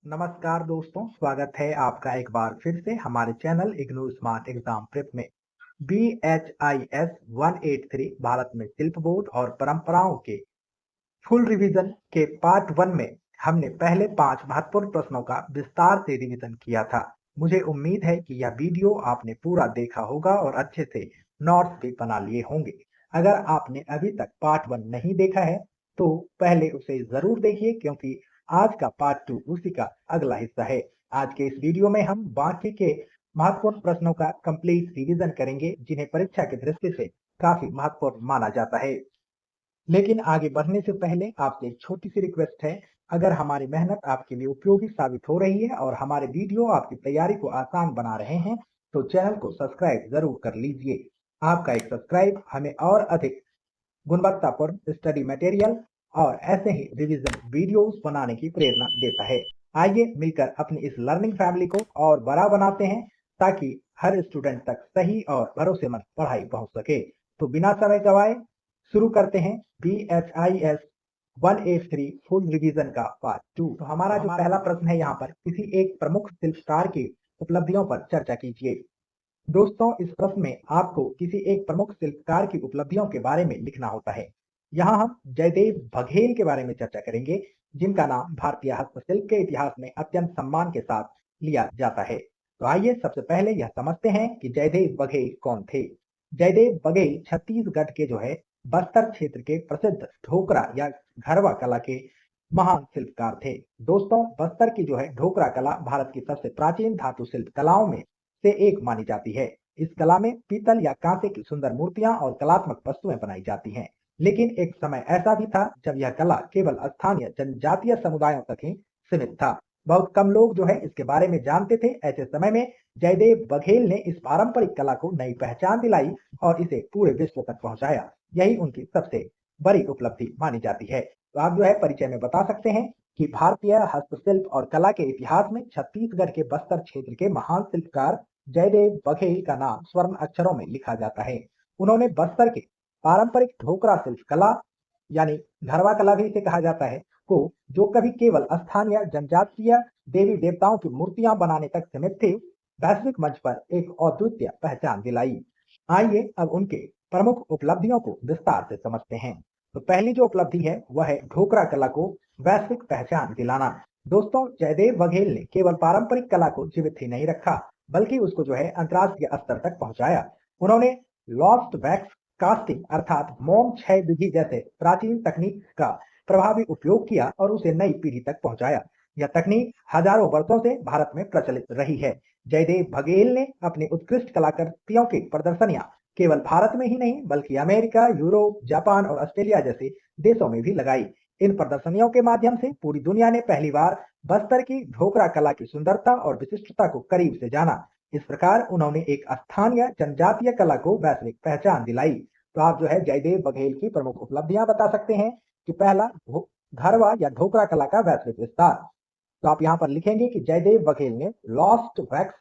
नमस्कार दोस्तों, स्वागत है आपका एक बार फिर से हमारे channel IGNOU smart exam prep में। BHIS 183 भारत में शिल्प बोध और परंपराओं के फुल रिवीजन के पार्ट 1 में हमने पहले 5 महत्वपूर्ण प्रश्नों का विस्तार से रिवीजन किया था। मुझे उम्मीद है कि यह वीडियो आपने पूरा देखा होगा और अच्छे से नोट्स भी बना लिए होंगे। अगर आपने अभी तक पार्ट 1 नहीं देखा है तो पहले उसे जरूर देखिए, क्योंकि आज का पार्ट 2 उसी का अगला हिस्सा है। आज के इस वीडियो में हम बाकी के महत्वपूर्ण प्रश्नों का कंप्लीट रिवीजन करेंगे, जिन्हें परीक्षा की दृष्टि से काफी महत्वपूर्ण माना जाता है। लेकिन आगे बढ़ने से पहले आपसे एक छोटी सी रिक्वेस्ट है। अगर हमारी मेहनत आपके लिए उपयोगी साबित हो रही है और हमारे वीडियो आपकी तैयारी को आसान बना रहे हैं तो चैनल को सब्सक्राइब जरूर कर लीजिए। आपका एक सब्सक्राइब हमें और अधिक गुणवत्तापूर्ण स्टडी मटेरियल और ऐसे ही रिवीजन वीडियोस बनाने की प्रेरणा देता है। आइए मिलकर अपनी इस लर्निंग फैमिली को और बड़ा बनाते हैं, ताकि हर स्टूडेंट तक सही और भरोसेमंद पढ़ाई पहुंच सके। तो बिना समय गवाए शुरू करते हैं BHIS 183 फुल रिवीजन का पार्ट 2। तो हमारा जो पहला प्रश्न है, यहाँ पर किसी एक प्रमुख शिल्पकार की उपलब्धियों पर चर्चा कीजिए। दोस्तों, इस प्रश्न में आपको किसी एक प्रमुख शिल्पकार की उपलब्धियों के बारे में लिखना होता है। यहाँ हम जयदेव बघेल के बारे में चर्चा करेंगे, जिनका नाम भारतीय हस्तशिल्प के इतिहास में अत्यंत सम्मान के साथ लिया जाता है। तो आइए सबसे पहले यह समझते हैं कि जयदेव बघेल कौन थे। जयदेव बघेल छत्तीसगढ़ के बस्तर क्षेत्र के प्रसिद्ध ढोकरा या घरवा कला के महान शिल्पकार थे। दोस्तों, बस्तर की ढोकरा कला भारत की सबसे प्राचीन धातु शिल्प कलाओं में से एक मानी जाती है। इस कला में पीतल या कांसे की सुंदर मूर्तियां और कलात्मक वस्तुएं बनाई जाती हैं। लेकिन एक समय ऐसा भी था जब यह कला केवल स्थानीय जनजातीय समुदायों तक ही सीमित था। बहुत कम लोग इसके बारे में जानते थे। ऐसे समय में जयदेव बघेल ने इस पारंपरिक कला को नई पहचान दिलाई और इसे पूरे विश्व तक पहुंचाया। यही उनकी सबसे बड़ी उपलब्धि मानी जाती है। तो आप परिचय में बता सकते हैं कि भारतीय हस्तशिल्प और कला के इतिहास में छत्तीसगढ़ के बस्तर क्षेत्र के महान शिल्पकार जयदेव बघेल का नाम स्वर्ण अक्षरों में लिखा जाता है। उन्होंने बस्तर के पारंपरिक ढोकरा शिल्प कला, यानी घरवा कला भी इसे कहा जाता है, को जो कभी केवल स्थानीय जनजातीय देवी देवताओं की मूर्तियां बनाने तक सीमित थे, वैश्विक मंच पर एक अद्वितीय पहचान दिलाई। आइए अब उनके प्रमुख उपलब्धियों को विस्तार से समझते हैं। तो पहली जो उपलब्धि है वह है ढोकरा कला को वैश्विक पहचान दिलाना। दोस्तों, जयदेव बघेल ने केवल पारंपरिक कला को जीवित ही नहीं रखा, बल्कि उसको अंतर्राष्ट्रीय स्तर तक पहुंचाया। उन्होंने लॉस्ट वैक्स कास्टिंग अर्थात मोम क्षय विधि जैसे प्राचीन तकनीक का प्रभावी उपयोग किया और उसे नई पीढ़ी तक पहुंचाया। यह तकनीक हजारों वर्षों से भारत में प्रचलित रही है। जयदेव बघेल ने अपनी उत्कृष्ट कलाकृतियों की प्रदर्शनियां केवल भारत में ही नहीं बल्कि अमेरिका, यूरोप, जापान और ऑस्ट्रेलिया जैसे देशों में भी लगाई। इन प्रदर्शनियों के माध्यम से पूरी दुनिया ने पहली बार बस्तर की ढोकरा कला की सुंदरता और विशिष्टता को करीब से जाना। इस प्रकार उन्होंने एक स्थानीय जनजातीय कला को वैश्विक पहचान दिलाई। तो आप जयदेव बघेल की प्रमुख उपलब्धियां बता सकते हैं कि पहला, घरवा या ढोकरा कला का वैश्विक विस्तार। तो आप यहाँ पर लिखेंगे कि जयदेव बघेल ने लॉस्ट वैक्स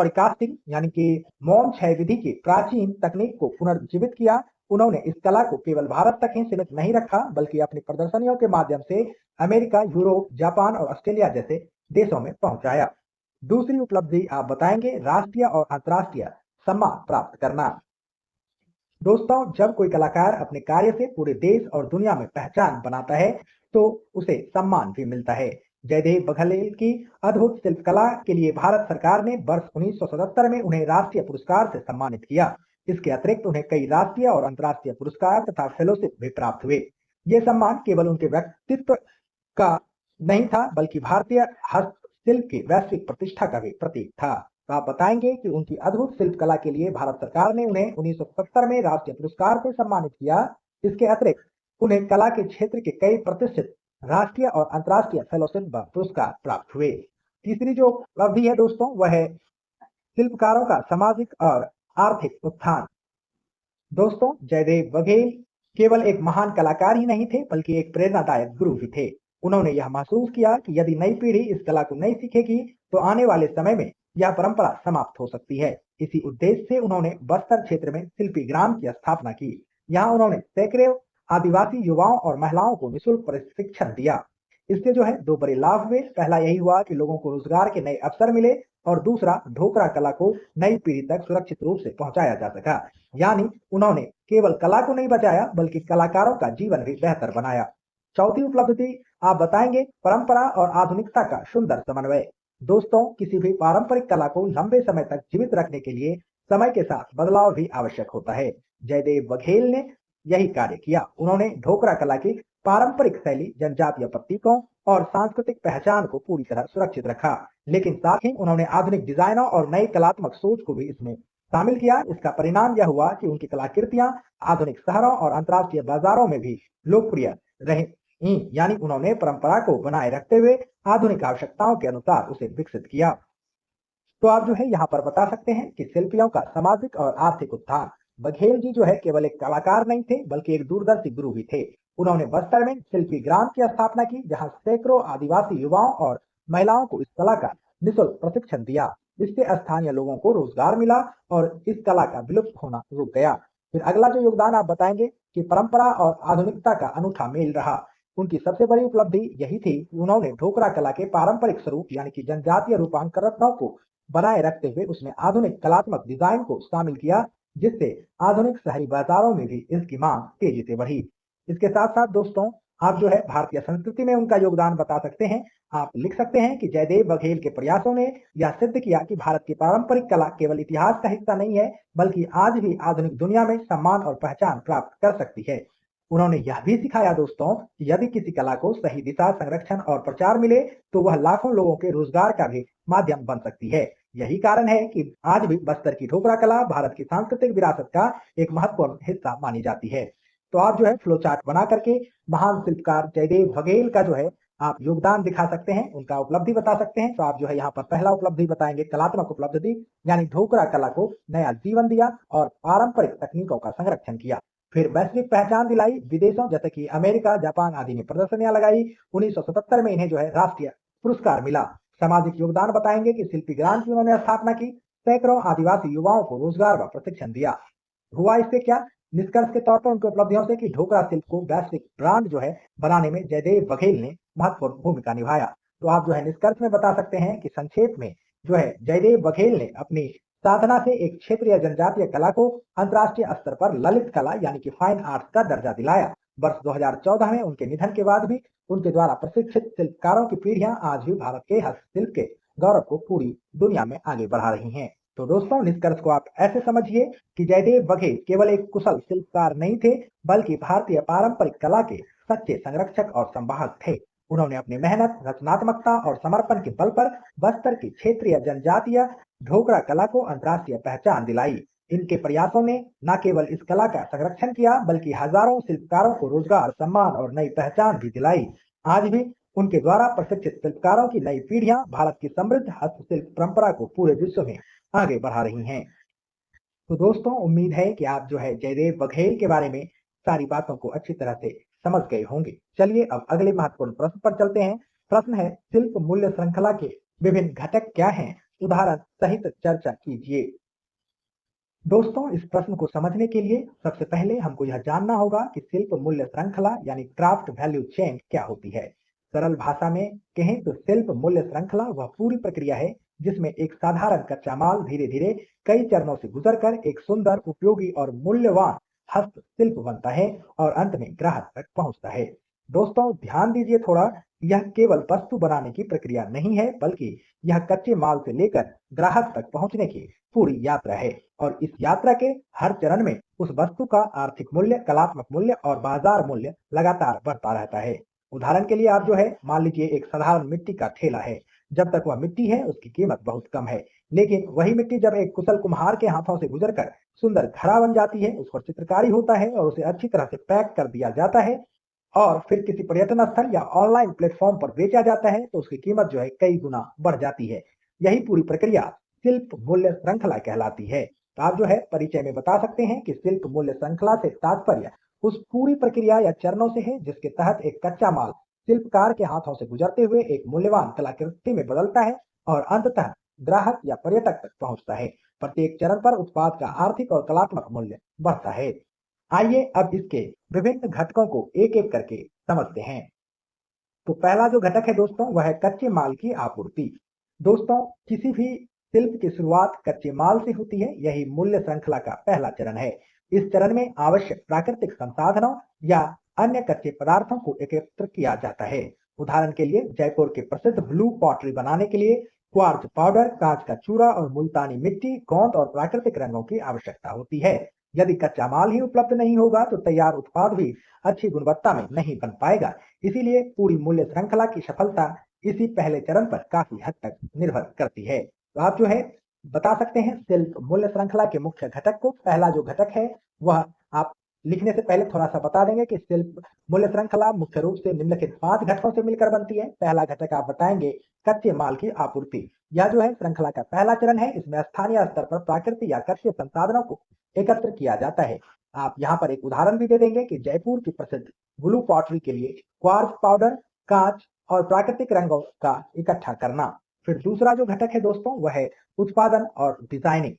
कास्टिंग यानी कि मोम क्षय विधि की प्राचीन तकनीक को पुनर्जीवित किया। उन्होंने इस कला को केवल भारत तक ही सीमित नहीं रखा, बल्कि अपनी प्रदर्शनियों के माध्यम से अमेरिका, यूरोप, जापान और ऑस्ट्रेलिया जैसे देशों में पहुंचाया। दूसरी उपलब्धि आप बताएंगे राष्ट्रीय और अंतर्राष्ट्रीय सम्मान प्राप्त करना। दोस्तों, जब कोई कलाकार अपने कार्य से पूरे देश और दुनिया में पहचान बनाता है तो उसे सम्मान भी मिलता है। जयदेव बघेल की अद्भुत शिल्पकला के लिए भारत सरकार ने वर्ष 1977 में उन्हें राष्ट्रीय पुरस्कार से सम्मानित किया। इसके अतिरिक्त उन्हें कई राष्ट्रीय और अंतर्राष्ट्रीय पुरस्कार तथा फेलोशिप भी प्राप्त हुए। ये सम्मान केवल उनके व्यक्तित्व का नहीं था, बल्कि भारतीय हस्तशिल्प की वैश्विक प्रतिष्ठा का भी प्रतीक था। तो आप बताएंगे कि उनकी अद्भुत शिल्प कला के लिए भारत सरकार ने उन्हें 1970 में राष्ट्रीय पुरस्कार से सम्मानित किया। इसके अतिरिक्त उन्हें कला के क्षेत्र के कई प्रतिष्ठित राष्ट्रीय और अंतर्राष्ट्रीय फेलोशिप व पुरस्कार प्राप्त हुए। तीसरी जो उपलब्धि है दोस्तों, वह है शिल्पकारों का सामाजिक और आर्थिक उत्थान। दोस्तों, जयदेव बघेल केवल एक महान कलाकार ही नहीं थे, बल्कि एक प्रेरणादायक गुरु भी थे। उन्होंने यह महसूस किया कि यदि नई पीढ़ी इस कला को नहीं सीखेगी तो आने वाले समय में यह परंपरा समाप्त हो सकती है। इसी उद्देश्य से उन्होंने बस्तर क्षेत्र में शिल्पी ग्राम की स्थापना की। यहाँ उन्होंने सैकड़ों आदिवासी युवाओं और महिलाओं को निःशुल्क प्रशिक्षण दिया। इससे जो है दो बड़े लाभ हुए। पहला यही हुआ कि लोगों को रोजगार के नए अवसर मिले और दूसरा ढोकरा कला को नई पीढ़ी तक सुरक्षित रूप से पहुंचाया जा सका। यानी उन्होंने केवल कला को नहीं बचाया बल्कि कलाकारों का जीवन भी बेहतर बनाया। चौथी उपलब्धि आप बताएंगे परंपरा और आधुनिकता का सुंदर समन्वय। दोस्तों, किसी भी पारंपरिक कला को लंबे समय तक जीवित रखने के लिए समय के साथ बदलाव भी आवश्यक होता है। जयदेव बघेल ने यही कार्य किया। उन्होंने ढोकरा कला की पारंपरिक शैली, जनजातीय प्रतीकों और सांस्कृतिक पहचान को पूरी तरह सुरक्षित रखा, लेकिन साथ ही उन्होंने आधुनिक डिजाइनों और नई कलात्मक सोच को भी इसमें शामिल किया। इसका परिणाम यह हुआ कि उनकी कलाकृतियां आधुनिक शहरों और अंतर्राष्ट्रीय बाजारों में भी लोकप्रिय रही। यानी उन्होंने परंपरा को बनाए रखते हुए आधुनिक आवश्यकताओं के अनुसार उसे विकसित किया। तो आप जो है यहाँ पर बता सकते हैं कि शिल्पियों का सामाजिक और आर्थिक उत्थान। बघेल जी जो है केवल एक कलाकार नहीं थे बल्कि एक दूरदर्शी गुरु भी थे। उन्होंने बस्तर में शिल्पी ग्राम की स्थापना की, जहाँ सैकड़ों आदिवासी युवाओं और महिलाओं को इस कला का निःशुल्क प्रशिक्षण दिया। इससे स्थानीय लोगों को रोजगार मिला और इस कला का विलुप्त होना रुक गया। फिर अगला जो योगदान आप बताएंगे कि परंपरा और आधुनिकता का अनूठा मेल रहा। उनकी सबसे बड़ी उपलब्धि यही थी कि उन्होंने ढोकरा कला के पारंपरिक स्वरूप यानी कि जनजातीय रूपांकरणों को बनाए रखते हुए उसमें आधुनिक कलात्मक डिजाइन को शामिल किया, जिससे आधुनिक शहरी बाजारों में भी इसकी मांग तेजी से बढ़ी। इसके साथ साथ दोस्तों, आप जो है भारतीय संस्कृति में उनका योगदान बता सकते हैं। आप लिख सकते हैं कि जयदेव बघेल के प्रयासों ने यह सिद्ध किया कि भारत की पारंपरिक कला केवल इतिहास का हिस्सा नहीं है बल्कि आज भी आधुनिक दुनिया में सम्मान और पहचान प्राप्त कर सकती है। उन्होंने यह भी सिखाया दोस्तों कि यदि किसी कला को सही दिशा, संरक्षण और प्रचार मिले तो वह लाखों लोगों के रोजगार का भी माध्यम बन सकती है। यही कारण है कि आज भी बस्तर की ढोकरा कला भारत की सांस्कृतिक विरासत का एक महत्वपूर्ण हिस्सा मानी जाती है। तो आप जो है फ्लो चार्ट बना करके महान शिल्पकार जयदेव बघेल का जो है आप योगदान दिखा सकते हैं, उनका उपलब्धि बता सकते हैं। तो आप जो है यहाँ पर पहला उपलब्धि बताएंगे कलात्मक उपलब्धि, यानी ढोकरा कला को नया जीवन दिया और पारंपरिक तकनीकों का संरक्षण किया। फिर वैश्विक पहचान दिलाई, विदेशों जैसे कि अमेरिका, जापान आदि में प्रदर्शनियां लगाई। 1977 में इन्हें जो है राष्ट्रीय पुरस्कार मिला। सामाजिक योगदान बताएंगे कि शिल्पी ग्राम की उन्होंने स्थापना की, सैकड़ों आदिवासी युवाओं को रोजगार व प्रशिक्षण दिया। हुआ इससे क्या? निष्कर्ष के तौर पर उनकी उपलब्धियों से कि ढोकरा शिल्प को वैश्विक ब्रांड जो है बनाने में जयदेव बघेल ने महत्वपूर्ण भूमिका निभाया। तो आप जो है निष्कर्ष में बता सकते हैं कि संक्षेप में जो है जयदेव बघेल ने अपनी साधना से एक क्षेत्रीय जनजातीय कला को अंतर्राष्ट्रीय स्तर पर ललित कला यानी कि फाइन आर्ट्स का दर्जा दिलाया। वर्ष 2014 में उनके निधन के बाद भी उनके द्वारा प्रशिक्षित शिल्पकारों की पीढ़ियां आज भी भारत के हस्तशिल्प के गौरव को पूरी दुनिया में आगे बढ़ा रही हैं। तो दोस्तों, निष्कर्ष को आप ऐसे समझिए कि जयदेव बघेल केवल एक कुशल शिल्पकार नहीं थे बल्कि भारतीय पारंपरिक कला के सच्चे संरक्षक और संवाहक थे। उन्होंने अपनी मेहनत, रचनात्मकता और समर्पण के बल पर बस्तर की क्षेत्रीय जनजातीय ढोकरा कला को अंतर्राष्ट्रीय पहचान दिलाई। इनके प्रयासों ने न केवल इस कला का संरक्षण किया बल्कि हजारों शिल्पकारों को रोजगार, सम्मान और नई पहचान भी दिलाई। आज भी उनके द्वारा प्रशिक्षित शिल्पकारों की नई पीढ़ियां भारत की समृद्ध हस्तशिल्प परंपरा को पूरे विश्व में आगे बढ़ा रही हैं। तो दोस्तों, उम्मीद है कि आप जो है जयदेव बघेल के बारे में सारी बातों को अच्छी तरह से समझ गए होंगे। चलिए अब अगले महत्वपूर्ण प्रश्न पर चलते हैं। प्रश्न है, शिल्प मूल्य श्रृंखला के विभिन्न घटक क्या हैं? उदाहरण सहित चर्चा कीजिए। दोस्तों, इस प्रश्न को समझने के लिए सबसे पहले हमको यह जानना होगा कि शिल्प मूल्य श्रृंखला यानी क्राफ्ट वैल्यू चेन क्या होती है। सरल भाषा में कहें तो शिल्प मूल्य श्रृंखला वह पूरी प्रक्रिया है जिसमें एक साधारण कच्चा माल धीरे धीरे कई चरणों से गुजरकर एक सुंदर, उपयोगी और मूल्यवान हस्तशिल्प बनता है और अंत में ग्राहक तक पहुंचता है। दोस्तों, ध्यान दीजिए थोड़ा, यह केवल वस्तु बनाने की प्रक्रिया नहीं है बल्कि यह कच्चे माल से लेकर ग्राहक तक पहुंचने की पूरी यात्रा है और इस यात्रा के हर चरण में उस वस्तु का आर्थिक मूल्य, कलात्मक मूल्य और बाजार मूल्य लगातार बढ़ता रहता है। उदाहरण के लिए आप जो है मान लीजिए एक साधारण मिट्टी का ठेला है। जब तक वह मिट्टी है उसकी कीमत बहुत कम है, लेकिन वही मिट्टी जब एक कुशल कुम्हार के हाथों से गुजरकर सुंदर घड़ा बन जाती है, उस पर चित्रकारी होता है और उसे अच्छी तरह से पैक कर दिया जाता है और फिर किसी पर्यटन स्थल या ऑनलाइन प्लेटफॉर्म पर बेचा जाता है तो उसकी कीमत जो है कई गुना बढ़ जाती है। यही पूरी प्रक्रिया शिल्प मूल्य श्रृंखला कहलाती है। तो आप जो है परिचय में बता सकते हैं कि शिल्प मूल्य श्रृंखला से तात्पर्य उस पूरी प्रक्रिया या चरणों से है जिसके तहत एक कच्चा माल शिल्पकार के हाथों से गुजरते हुए एक मूल्यवान कलाकृति में बदलता है और अंततः ग्राहक या पर्यटक तक पहुंचता है। प्रत्येक चरण पर उत्पाद का आर्थिक और कलात्मक मूल्य बढ़ता है। आइए अब इसके विभिन्न घटकों को एक एक करके समझते हैं। तो पहला जो घटक है दोस्तों वह है कच्चे माल की आपूर्ति। दोस्तों किसी भी शिल्प की शुरुआत कच्चे माल से होती है, यही मूल्य श्रृंखला का पहला चरण है। इस चरण में आवश्यक प्राकृतिक संसाधनों या अन्य कच्चे पदार्थों को एकत्र किया जाता है। उदाहरण के लिए जयपुर के प्रसिद्ध ब्लू पॉटरी बनाने के लिए क्वार्ट्ज पाउडर, कांच का चूरा और मुल्तानी मिट्टी, गोंद और प्राकृतिक रंगों की आवश्यकता होती है। यदि कच्चा माल ही उपलब्ध नहीं होगा तो तैयार उत्पाद भी अच्छी गुणवत्ता में नहीं बन पाएगा। इसीलिए पूरी मूल्य श्रृंखला की सफलता इसी पहले चरण पर काफी हद तक निर्भर करती है। तो आप जो है बता सकते हैं शिल्प मूल्य श्रृंखला के मुख्य घटक को। पहला जो घटक है वह आप लिखने से पहले थोड़ा सा बता देंगे कि शिल्प मूल्य श्रृंखला मुख्य रूप से निम्नलिखित 5 घटकों से मिलकर बनती है। पहला घटक आप बताएंगे कच्चे माल की आपूर्ति। यह जो है श्रृंखला का पहला चरण है। इसमें स्थानीय स्तर पर प्राकृतिक या कच्चे संसाधनों को एकत्र किया जाता है। आप यहाँ पर एक उदाहरण भी दे देंगे कि जयपुर की प्रसिद्ध ब्लू पॉटरी के लिए क्वार्ट्ज पाउडर, कांच और प्राकृतिक रंगों का इकट्ठा करना। फिर दूसरा जो घटक है दोस्तों वह है उत्पादन और डिजाइनिंग।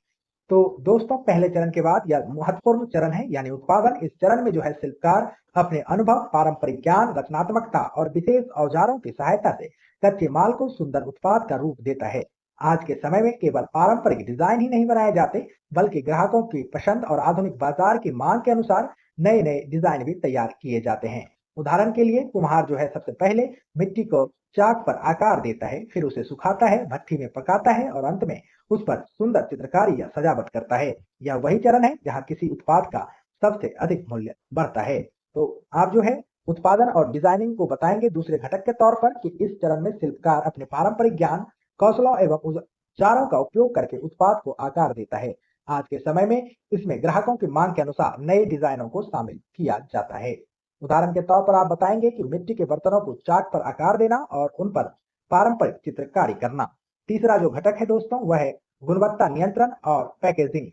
तो दोस्तों पहले चरण के बाद यह महत्वपूर्ण चरण है यानी उत्पादन। इस चरण में जो है शिल्पकार अपने अनुभव, पारंपरिक ज्ञान, रचनात्मकता और विशेष औजारों की सहायता से कच्चे माल को सुंदर उत्पाद का रूप देता है। आज के समय में केवल पारंपरिक डिजाइन ही नहीं बनाए जाते, बल्कि ग्राहकों की पसंद और आधुनिक बाजार की मांग के अनुसार नए नए डिजाइन भी तैयार किए जाते हैं। उदाहरण के लिए कुम्हार जो है सबसे पहले मिट्टी को चाक पर आकार देता है, फिर उसे सुखाता है, भट्ठी में पकाता है और अंत में उस पर सुंदर चित्रकारी या सजावट करता है। यह वही चरण है जहाँ किसी उत्पाद का सबसे अधिक मूल्य बढ़ता है। तो आप जो है उत्पादन और डिजाइनिंग को बताएंगे दूसरे घटक के तौर पर कि इस चरण में शिल्पकार अपने पारंपरिक ज्ञान, कौशलों एवं औजारों का उपयोग करके उत्पाद को आकार देता है। आज के समय में इसमें ग्राहकों की मांग के अनुसार नए डिजाइनों को शामिल किया जाता है। उदाहरण के तौर पर आप बताएंगे कि मिट्टी के बर्तनों को चाक पर आकार देना और उन पर पारंपरिक चित्रकारी करना। तीसरा जो घटक है दोस्तों वह है गुणवत्ता नियंत्रण और पैकेजिंग।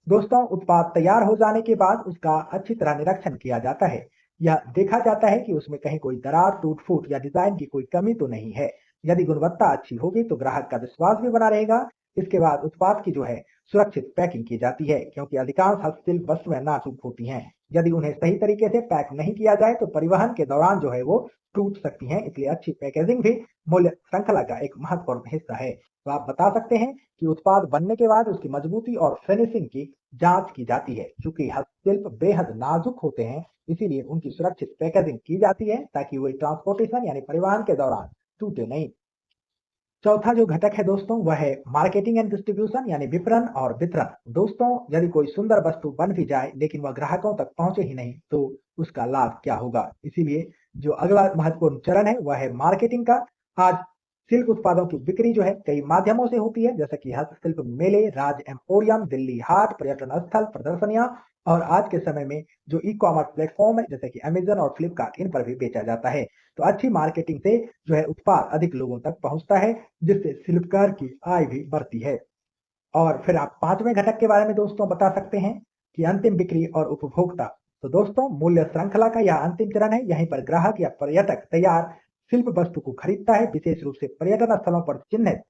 दोस्तों उत्पाद तैयार हो जाने के बाद उसका अच्छी तरह निरीक्षण किया जाता है। यह देखा जाता है कि उसमें कहीं कोई दरार, टूट फूट या डिजाइन की कोई कमी तो नहीं है। यदि गुणवत्ता अच्छी होगी तो ग्राहक का विश्वास भी बना रहेगा। इसके बाद उत्पाद की जो है सुरक्षित पैकिंग की जाती है, क्योंकि अधिकांश हस्तशिल्प वस्तुएं नाजुक होती हैं। यदि उन्हें सही तरीके से पैक नहीं किया जाए तो परिवहन के दौरान जो है वो टूट सकती हैं। इसलिए अच्छी पैकेजिंग भी मूल्य श्रृंखला का एक महत्वपूर्ण हिस्सा है। तो आप बता सकते हैं कि उत्पाद बनने के बाद उसकी मजबूती और फिनिशिंग की जांच की जाती है। चूंकि हस्तशिल्प बेहद नाजुक होते हैं, इसीलिए उनकी सुरक्षित पैकेजिंग की जाती है ताकि वे ट्रांसपोर्टेशन यानी परिवहन के दौरान टूटे नहीं। चौथा जो घटक है दोस्तों वह है मार्केटिंग एंड डिस्ट्रीब्यूशन यानी विपणन और वितरण। दोस्तों यदि कोई सुंदर वस्तु बन भी जाए लेकिन वह ग्राहकों तक पहुंचे ही नहीं तो उसका लाभ क्या होगा। इसीलिए जो अगला महत्वपूर्ण चरण है वह है मार्केटिंग का। आज शिल्प उत्पादों की बिक्री जो है कई माध्यमों से होती है, जैसे कि हस्तशिल्प मेले, राज एम्पोरियम, दिल्ली हाट, पर्यटन स्थल, प्रदर्शनियां और आज के समय में जो ई कॉमर्स प्लेटफॉर्म है जैसे कि अमेजन और फ्लिपकार्ट, इन पर भी बेचा जाता है। तो अच्छी मार्केटिंग से जो है उत्पाद अधिक लोगों तक पहुंचता है, जिससे शिल्पकार की आय भी बढ़ती है। और फिर आप पांचवें घटक के बारे में दोस्तों बता सकते हैं कि अंतिम बिक्री और उपभोक्ता। तो दोस्तों मूल्य श्रृंखला का यह अंतिम चरण है। यहीं पर ग्राहक या पर्यटक तैयार शिल्प वस्तु को खरीदता है। विशेष रूप से पर्यटन स्थलों पर चिन्हित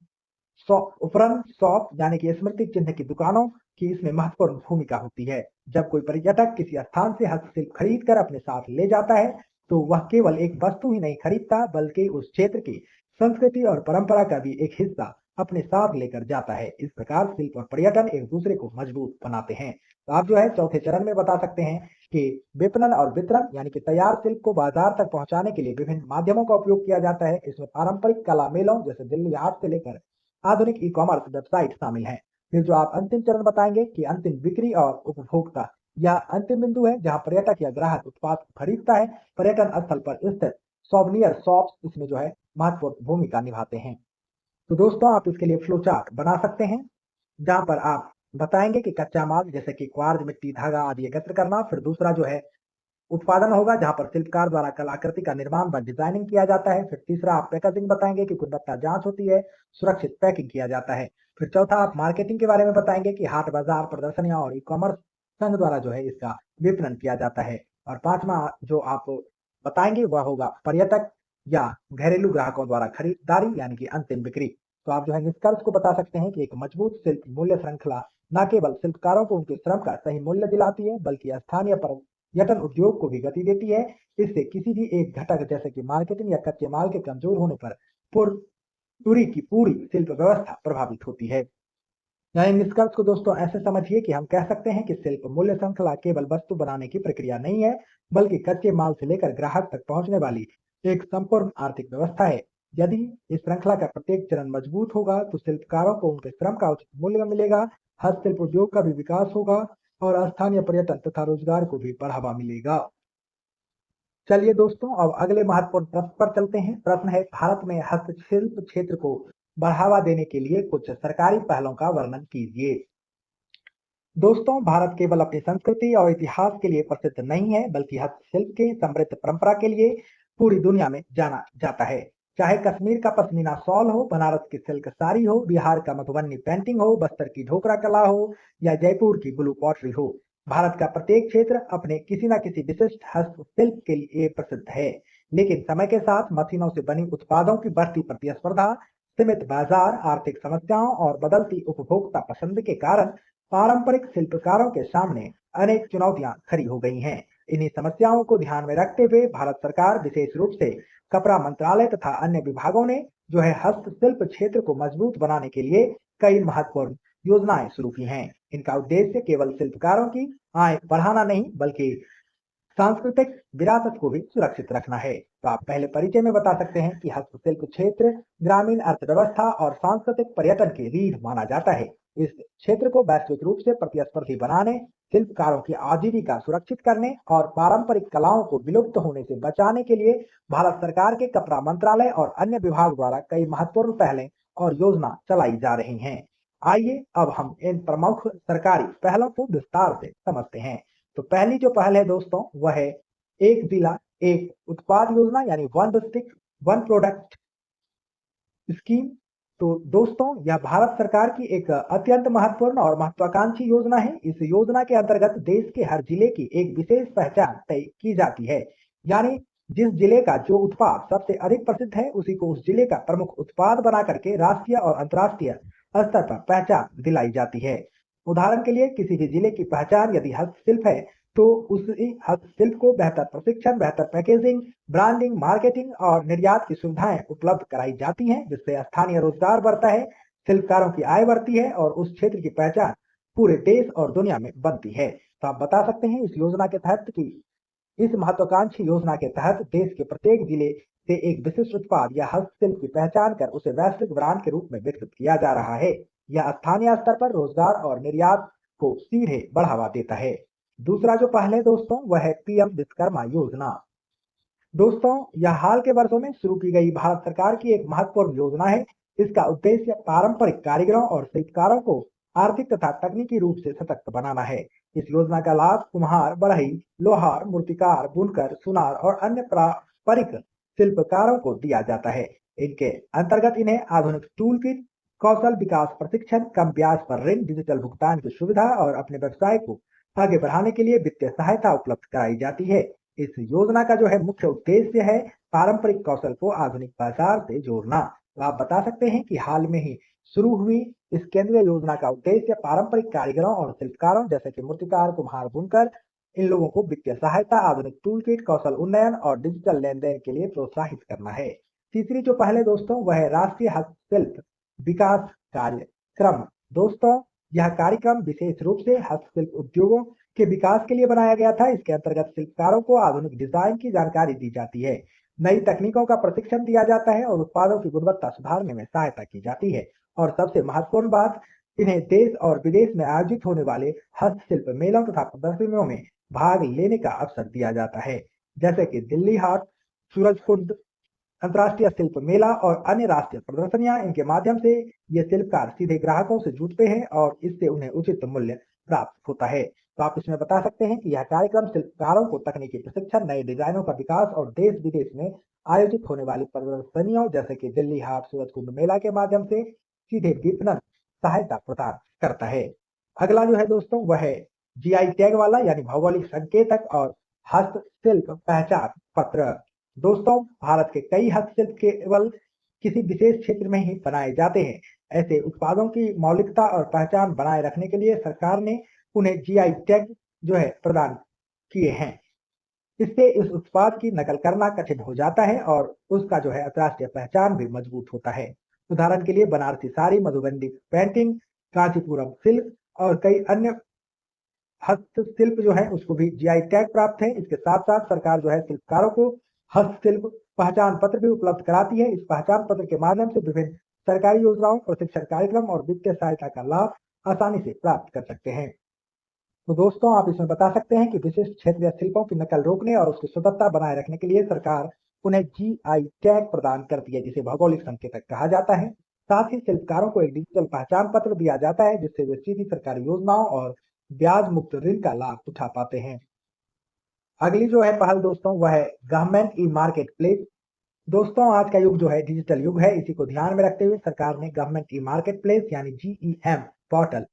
उपरंत शॉप यानी कि स्मृति चिन्ह की दुकानों की इसमें महत्वपूर्ण भूमिका होती है। जब कोई पर्यटक किसी स्थान से हस्तशिल्प खरीद कर अपने साथ ले जाता है तो वह केवल एक वस्तु ही नहीं खरीदता, बल्कि उस क्षेत्र की संस्कृति और परंपरा का भी एक हिस्सा अपने साथ लेकर जाता है। इस प्रकार शिल्प और पर्यटन एक दूसरे को मजबूत बनाते हैं। तो आप जो है चौथे चरण में बता सकते हैं कि विपणन और वितरण यानी कि तैयार शिल्प को बाजार तक पहुंचाने के लिए विभिन्न माध्यमों का उपयोग किया जाता है। इसमें पारंपरिक कला मेलों जैसे दिल्ली हाट से लेकर आधुनिक ई कॉमर्स वेबसाइट शामिल है। फिर जो आप अंतिम चरण बताएंगे कि अंतिम बिक्री और उपभोक्ता, यह अंतिम बिंदु है जहां पर्यटक या ग्राहक उत्पाद खरीदता है। पर्यटन स्थल पर स्थित सॉवनियर शॉप्स इसमें जो है महत्वपूर्ण भूमिका निभाते हैं। तो दोस्तों आप इसके लिए फ्लो चार्ट बना सकते हैं, जहां पर आप बताएंगे कि कच्चा माल जैसे कि क्वार्ज, मिट्टी, धागा आदि एकत्र करना। फिर दूसरा जो है उत्पादन होगा जहां पर शिल्पकार द्वारा कलाकृति का निर्माण व डिजाइनिंग किया जाता है। फिर तीसरा आप पैकेजिंग बताएंगे कि गुणवत्ता जांच होती है, सुरक्षित पैकिंग किया जाता है। फिर चौथा आप मार्केटिंग के बारे में बताएंगे कि हाट बाजार, प्रदर्शनियां और ई कॉमर्स संघ द्वारा जो है इसका विपणन किया जाता है। और पांचवा जो आप बताएंगे वह होगा पर्यटक या घरेलू ग्राहकों द्वारा खरीदारी यानी कि अंतिम बिक्री। तो आप जो है निष्कर्ष को बता सकते हैं कि एक मजबूत शिल्प मूल्य श्रृंखला न केवल शिल्पकारों को उनके श्रम का सही मूल्य दिलाती है, बल्कि स्थानीय पर्यटन उद्योग को भी गति देती है। इससे किसी भी एक घटक जैसे कि मार्केटिंग या कच्चे माल के कमजोर होने पर पूरी की पूरी शिल्प व्यवस्था प्रभावित होती है। यानी निष्कर्ष को दोस्तों ऐसे समझिए कि हम कह सकते हैं कि शिल्प मूल्य श्रृंखला केवल वस्तु बनाने की प्रक्रिया नहीं है, बल्कि कच्चे माल से लेकर ग्राहक तक पहुंचने वाली एक संपूर्ण आर्थिक व्यवस्था है। यदि इस श्रृंखला का प्रत्येक चरण मजबूत होगा तो शिल्पकारों को उनके श्रम का उचित मूल्य मिलेगा, हस्तशिल्प उद्योग का भी विकास होगा और स्थानीय पर्यटन तथा रोजगार को भी बढ़ावा मिलेगा। चलिए दोस्तों, अब अगले महत्वपूर्ण प्रश्न पर चलते हैं। प्रश्न है, भारत में हस्तशिल्प क्षेत्र को बढ़ावा देने के लिए कुछ सरकारी पहलों का वर्णन कीजिए। दोस्तों, भारत केवल अपनी संस्कृति और इतिहास के लिए प्रसिद्ध नहीं है, बल्कि हस्तशिल्प की समृद्ध परंपरा के लिए पूरी दुनिया में जाना जाता है। चाहे कश्मीर का पश्मीना शॉल हो, बनारस की सिल्क साड़ी हो, बिहार का मधुबनी पेंटिंग हो, बस्तर की ढोकरा कला हो या जयपुर की ब्लू पॉटरी हो, भारत का प्रत्येक क्षेत्र अपने किसी न किसी विशिष्ट हस्तशिल्प के लिए प्रसिद्ध है। लेकिन समय के साथ मशीनों से बनी उत्पादों की बढ़ती प्रतिस्पर्धा, सीमित बाजार, आर्थिक समस्याओं और बदलती उपभोक्ता पसंद के कारण पारंपरिक शिल्पकारों के सामने अनेक चुनौतियां खड़ी हो गई हैं। इन्हीं समस्याओं को ध्यान में रखते हुए भारत सरकार विशेष रूप से कपड़ा मंत्रालय तथा अन्य विभागों ने जो है हस्तशिल्प क्षेत्र को मजबूत बनाने के लिए कई महत्वपूर्ण योजनाएं शुरू की हैं। इनका उद्देश्य केवल शिल्पकारों की आय बढ़ाना नहीं, बल्कि सांस्कृतिक विरासत को भी सुरक्षित रखना है। तो आप पहले परिचय में बता सकते हैं कि हस्तशिल्प क्षेत्र ग्रामीण अर्थव्यवस्था और सांस्कृतिक पर्यटन की रीढ़ माना जाता है। इस क्षेत्र को वैश्विक रूप से प्रतिस्पर्धी बनाने, शिल्पकारों की आजीविका सुरक्षित करने और पारंपरिक कलाओं को विलुप्त होने से बचाने के लिए भारत सरकार के कपड़ा मंत्रालय और अन्य विभाग द्वारा कई महत्वपूर्ण पहलें और योजना चलाई जा रही हैं। आइए अब हम इन प्रमुख सरकारी पहलों को विस्तार से समझते हैं। तो पहली जो पहल है दोस्तों, वह है एक जिला एक उत्पाद योजना, यानी one district one product scheme. तो दोस्तों, यह भारत सरकार की एक अत्यंत महत्वपूर्ण और महत्वाकांक्षी योजना है। इस योजना के अंतर्गत देश के हर जिले की एक विशेष पहचान तय की जाती है। यानी जिस जिले का जो उत्पाद सबसे अधिक प्रसिद्ध है, उसी को उस जिले का प्रमुख उत्पाद बना करके राष्ट्रीय और अंतर्राष्ट्रीय स्तर पर पहचान दिलाई जाती है। उदाहरण के लिए किसी भी जिले की पहचान यदि हस्तशिल्प है, तो उसी हस्तशिल्प को बेहतर प्रशिक्षण, बेहतर पैकेजिंग, ब्रांडिंग, मार्केटिंग और निर्यात की सुविधाएं उपलब्ध कराई जाती हैं, जिससे स्थानीय रोजगार बढ़ता है, शिल्पकारों की आय बढ़ती है और उस क्षेत्र की पहचान पूरे देश और दुनिया में बनती है। तो आप बता सकते हैं इस योजना के तहत कि इस महत्वाकांक्षी योजना के तहत देश के प्रत्येक जिले से एक विशिष्ट उत्पाद या हस्तशिल्प की पहचान कर उसे वैश्विक ब्रांड के रूप में विकसित किया जा रहा है। यह स्थानीय स्तर पर रोजगार और निर्यात को सीधे बढ़ावा देता है। दूसरा जो पहल है दोस्तों, वह है पीएम विश्वकर्मा योजना। दोस्तों, यह हाल के वर्षों में शुरू की गई भारत सरकार की एक महत्वपूर्ण योजना है। इसका उद्देश्य पारंपरिक कारीगरों और शिल्पकारों को आर्थिक तथा तकनीकी रूप से सशक्त बनाना है। इस योजना का लाभ कुम्हार, बढ़ई, लोहार, मूर्तिकार, बुनकर, सुनार और अन्य पारंपरिक शिल्पकारों को दिया जाता है। इनके अंतर्गत इन्हें आधुनिक टूल किट, कौशल विकास प्रशिक्षण, कम ब्याज पर ऋण, डिजिटल भुगतान की सुविधा और अपने व्यवसाय को आगे बढ़ाने के लिए वित्तीय सहायता उपलब्ध कराई जाती है। इस योजना का जो है मुख्य उद्देश्य है पारंपरिक कौशल को आधुनिक बाजार से जोड़ना। तो आप बता सकते हैं कि हाल में ही शुरू हुई इस केंद्रीय योजना का उद्देश्य पारंपरिक कारीगरों और शिल्पकारों जैसे कि मूर्तिकार, कुम्हार, बुनकर, इन लोगों को वित्तीय सहायता, आधुनिक टूल किट, कौशल उन्नयन और डिजिटल लेन देन के लिए प्रोत्साहित करना है। तीसरी जो पहले दोस्तों, वह है राष्ट्रीय हस्तशिल्प विकास कार्यक्रम। दोस्तों, यह कार्यक्रम विशेष रूप से हस्तशिल्प उद्योगों के विकास के लिए बनाया गया था। इसके अंतर्गत शिल्पकारों को आधुनिक डिजाइन की जानकारी दी जाती है, नई तकनीकों का प्रशिक्षण दिया जाता है और उत्पादों की गुणवत्ता सुधारने में सहायता की जाती है। और सबसे महत्वपूर्ण बात, इन्हें देश और विदेश में आयोजित होने वाले हस्तशिल्प मेलों तथा प्रदर्शनियों में भाग लेने का अवसर दिया जाता है, जैसे कि दिल्ली हाट, सूरजकुंड अंतर्राष्ट्रीय शिल्प मेला और अन्य राष्ट्रीय प्रदर्शनियां। इनके माध्यम से ये शिल्पकार सीधे ग्राहकों से जुड़ते हैं और इससे उन्हें उचित मूल्य प्राप्त होता है। तो आप इसमें बता सकते हैं कि यह कार्यक्रम शिल्पकारों को तकनीकी प्रशिक्षण, नए डिजाइनों का विकास और देश विदेश में आयोजित होने वाली प्रदर्शनियों जैसे कि दिल्ली हाट, सूरज कुंभ मेला के माध्यम से सीधे विपणन सहायता प्रदान करता है। अगला जो है दोस्तों, वह है जीआई टैग वाला, यानी भौगोलिक संकेतक और हस्तशिल्प पहचान पत्र। दोस्तों, भारत के कई हस्तशिल्प केवल किसी विशेष क्षेत्र में ही बनाए जाते हैं। ऐसे उत्पादों की मौलिकता और पहचान बनाए रखने के लिए सरकार ने उन्हें जीआई टैग जो है प्रदान किए हैं। इससे इस उत्पाद की नकल करना कठिन हो जाता है और उसका जो है अंतर्राष्ट्रीय पहचान भी मजबूत होता है। उदाहरण के लिए बनारसी साड़ी, मधुबनी पेंटिंग, कांचीपुरम सिल्क और कई अन्य हस्तशिल्प जो है उसको भी जीआई टैग प्राप्त है। इसके साथ साथ सरकार जो है शिल्पकारों को हस्तशिल्प पहचान पत्र भी उपलब्ध कराती है। इस पहचान पत्र के माध्यम से विभिन्न सरकारी योजनाओं, प्रशिक्षण कार्यक्रम और वित्तीय सहायता का लाभ आसानी से प्राप्त कर सकते हैं। तो दोस्तों, आप इसमें बता सकते हैं कि विशिष्ट क्षेत्रीय शिल्पों की नकल रोकने और उसकी शुद्धता बनाए रखने के लिए सरकार उन्हें जीआई टैग प्रदान करती है, जिसे भौगोलिक संकेतक कहा जाता है। साथ ही शिल्पकारों को एक डिजिटल पहचान पत्र दिया जाता है, जिससे वे सीधी सरकारी योजनाओं और ब्याज मुक्त ऋण का लाभ उठा पाते हैं। अगली जो है पहल दोस्तों, वह है गवर्नमेंट ई मार्केट प्लेस। दोस्तों, आज का युग जो है डिजिटल युग है। इसी को ध्यान में रखते हुए सरकार ने गवर्नमेंट ई मार्केट प्लेस यानी जीईएम पोर्टल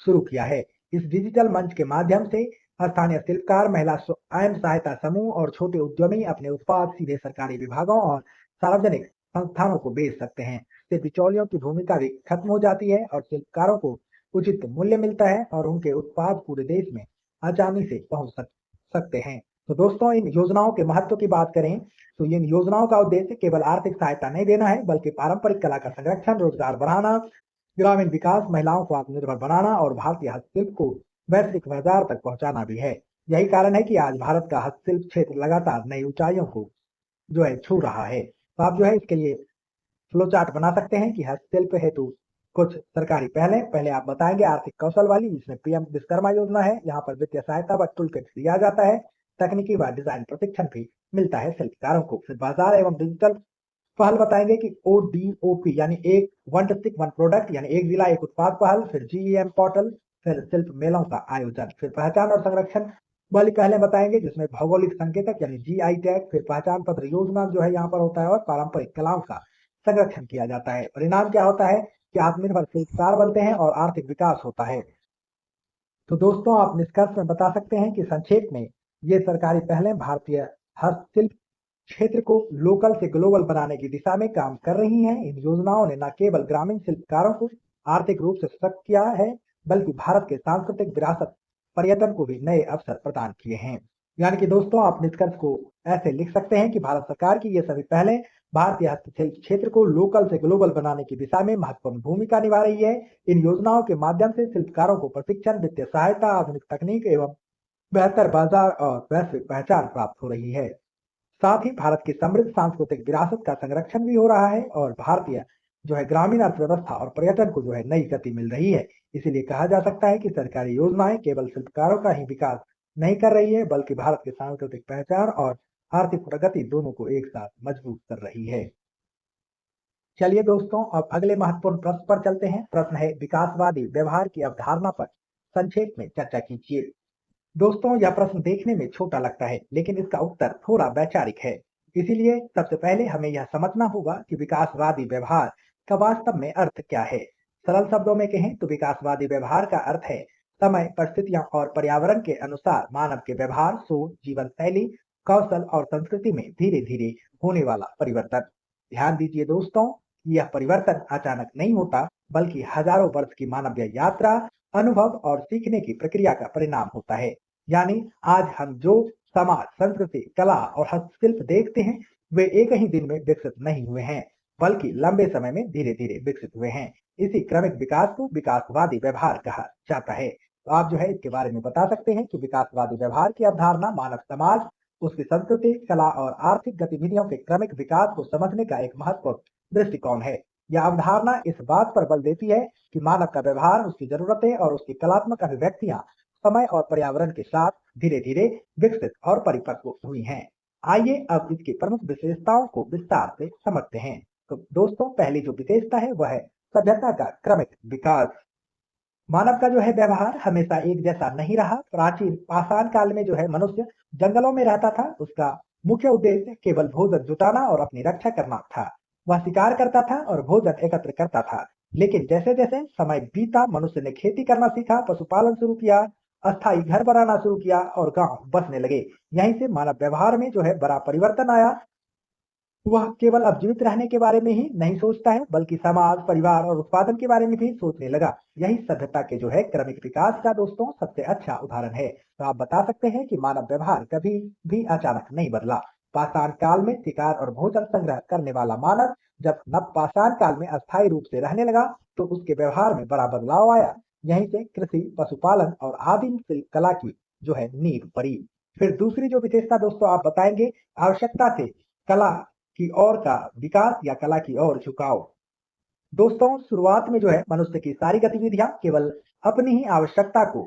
शुरू किया है। इस डिजिटल मंच के माध्यम से स्थानीय शिल्पकार, महिला स्वयं सहायता समूह और छोटे उद्यमी अपने उत्पाद सीधे सरकारी विभागों और सार्वजनिक संस्थानों को बेच सकते हैं। इससे बिचौलियों की भूमिका भी खत्म हो जाती है और शिल्पकारों को उचित मूल्य मिलता है और उनके उत्पाद पूरे देश में आसानी से पहुंच सकते हैं। तो दोस्तों, इन योजनाओं के महत्व की बात करें तो इन योजनाओं का उद्देश्य केवल आर्थिक सहायता नहीं देना है, बल्कि पारंपरिक कला का संरक्षण, रोजगार बढ़ाना, ग्रामीण विकास, महिलाओं को आत्मनिर्भर बनाना और भारतीय हस्तशिल्प को वैश्विक बाजार तक पहुंचाना भी है। यही कारण है कि आज भारत का हस्तशिल्प क्षेत्र लगातार नई ऊंचाइयों को जो है छू रहा है। तो आप जो है इसके लिए फ्लो चार्ट बना सकते हैं कि हस्तशिल्प हेतु कुछ सरकारी पहले आप बताएंगे आर्थिक कौशल वाली, जिसमें पीएम विश्वकर्मा योजना है। यहाँ पर वित्तीय सहायता व टूल किट दिया जाता है। तकनीकी व डिजाइन प्रशिक्षण भी मिलता है शिल्पकारों को। फिर बाजार एवं डिजिटल पहल बताएंगे कि ओडीओपी यानी एक वन डिस्ट्रिक्ट वन प्रोडक्ट यानी एक जिला एक उत्पाद पहल। फिर जीईएम पोर्टल, फिर शिल्प मेलों का आयोजन, फिर पहचान और संरक्षण वाली पहले बताएंगे, जिसमें भौगोलिक संकेतक यानी जीआई टैग, फिर पहचान पत्र योजना जो है यहाँ पर होता है और पारंपरिक कलाओं का संरक्षण किया जाता है। परिणाम क्या होता है कि आत्मनिर्भर शिल्पकार बनते हैं और आर्थिक विकास होता है। तो दोस्तों, आप निष्कर्ष में बता सकते हैं कि संक्षेप में ये सरकारी पहलें भारतीय हस्तशिल्प क्षेत्र को लोकल से ग्लोबल बनाने की दिशा में काम कर रही हैं। इन योजनाओं ने न केवल ग्रामीण शिल्पकारों को आर्थिक रूप से सशक्त किया है, बल्कि भारत के सांस्कृतिक विरासत, पर्यटन को भी नए अवसर प्रदान किए हैं। यानी कि दोस्तों, आप निष्कर्ष को ऐसे लिख सकते हैं कि भारत सरकार की ये सभी पहलें भारतीय हस्तशिल्प क्षेत्र को लोकल से ग्लोबल बनाने की दिशा में महत्वपूर्ण भूमिका निभा रही है। इन योजनाओं के माध्यम से शिल्पकारों को प्रशिक्षण, वित्तीय सहायता, आधुनिक तकनीक एवं बेहतर बाजार और वैश्विक पहचान प्राप्त हो रही है। साथ ही भारत की समृद्ध सांस्कृतिक विरासत का संरक्षण भी हो रहा है और भारतीय जो है ग्रामीण अर्थव्यवस्था और पर्यटन को जो है नई गति मिल रही है। इसीलिए कहा जा सकता है कि सरकारी योजनाएं केवल शिल्पकारों का ही विकास नहीं कर रही है, बल्कि भारत की सांस्कृतिक पहचान और आर्थिक प्रगति दोनों को एक साथ मजबूत कर रही है। चलिए दोस्तों, अब अगले महत्वपूर्ण प्रश्न पर चलते हैं। प्रश्न है, विकासवादी व्यवहार की अवधारणा पर संक्षेप में चर्चा कीजिए। दोस्तों, यह प्रश्न देखने में छोटा लगता है, लेकिन इसका उत्तर थोड़ा वैचारिक है। इसीलिए सबसे पहले हमें यह समझना होगा कि विकासवादी व्यवहार का वास्तव में अर्थ क्या है। सरल शब्दों में कहें तो विकासवादी व्यवहार का अर्थ है समय, परिस्थितियां और पर्यावरण के अनुसार मानव के व्यवहार, सोच, जीवन शैली, कौशल और संस्कृति में धीरे धीरे होने वाला परिवर्तन। ध्यान दीजिए दोस्तों, यह परिवर्तन अचानक नहीं होता, बल्कि हजारों वर्ष की मानवीय यात्रा, अनुभव और सीखने की प्रक्रिया का परिणाम होता है। यानी आज हम जो समाज, संस्कृति, कला और हस्तशिल्प देखते हैं, वे एक ही दिन में विकसित नहीं हुए हैं, बल्कि लंबे समय में धीरे धीरे विकसित हुए हैं। इसी क्रमिक विकास को विकासवादी व्यवहार कहा जाता है। तो आप जो है इसके बारे में बता सकते हैं कि विकासवादी व्यवहार की अवधारणा मानव समाज, उसकी संस्कृति, कला और आर्थिक गतिविधियों के क्रमिक विकास को समझने का एक महत्वपूर्ण दृष्टिकोण है। यह अवधारणा इस बात पर बल देती है कि मानव का व्यवहार, उसकी जरूरतें और उसकी कलात्मक अभिव्यक्तियां समय और पर्यावरण के साथ धीरे धीरे विकसित और परिपक्व हुई हैं। आइए अब इसकी प्रमुख विशेषताओं को विस्तार से समझते हैं। तो दोस्तों, पहली जो विशेषता है वह है सभ्यता का क्रमिक विकास। मानव का जो है व्यवहार हमेशा एक जैसा नहीं रहा। प्राचीन पाषाण काल में जो है मनुष्य जंगलों में रहता था। उसका मुख्य उद्देश्य केवल भोजन जुटाना और अपनी रक्षा करना था। वह शिकार करता था और भोजन एकत्र करता था। लेकिन जैसे जैसे समय बीता, मनुष्य ने खेती करना सीखा, पशुपालन शुरू किया, अस्थायी घर बनाना शुरू किया और गांव बसने लगे। यहीं से मानव व्यवहार में जो है बड़ा परिवर्तन आया। वह केवल अब जीवित रहने के बारे में ही नहीं सोचता है, बल्कि समाज, परिवार और उत्पादन के बारे में भी सोचने लगा। यही सभ्यता के जो है क्रमिक विकास का दोस्तों सबसे अच्छा उदाहरण है। तो आप बता सकते हैं कि मानव व्यवहार कभी भी अचानक नहीं बदला। पाषाण काल में शिकार और भोजन संग्रह करने वाला मानव जब नव पाषाण काल में अस्थायी रूप से रहने लगा, तो उसके व्यवहार में बड़ा बदलाव आया। यहीं से कृषि, पशुपालन और आदिम शिल्प कला की जो है नींव पड़ी। फिर दूसरी जो विशेषता दोस्तों आप बताएंगे, आवश्यकता से कला की ओर का विकास या कला की ओर झुकाव। दोस्तों शुरुआत में जो है मनुष्य की सारी गतिविधियां केवल अपनी ही आवश्यकता को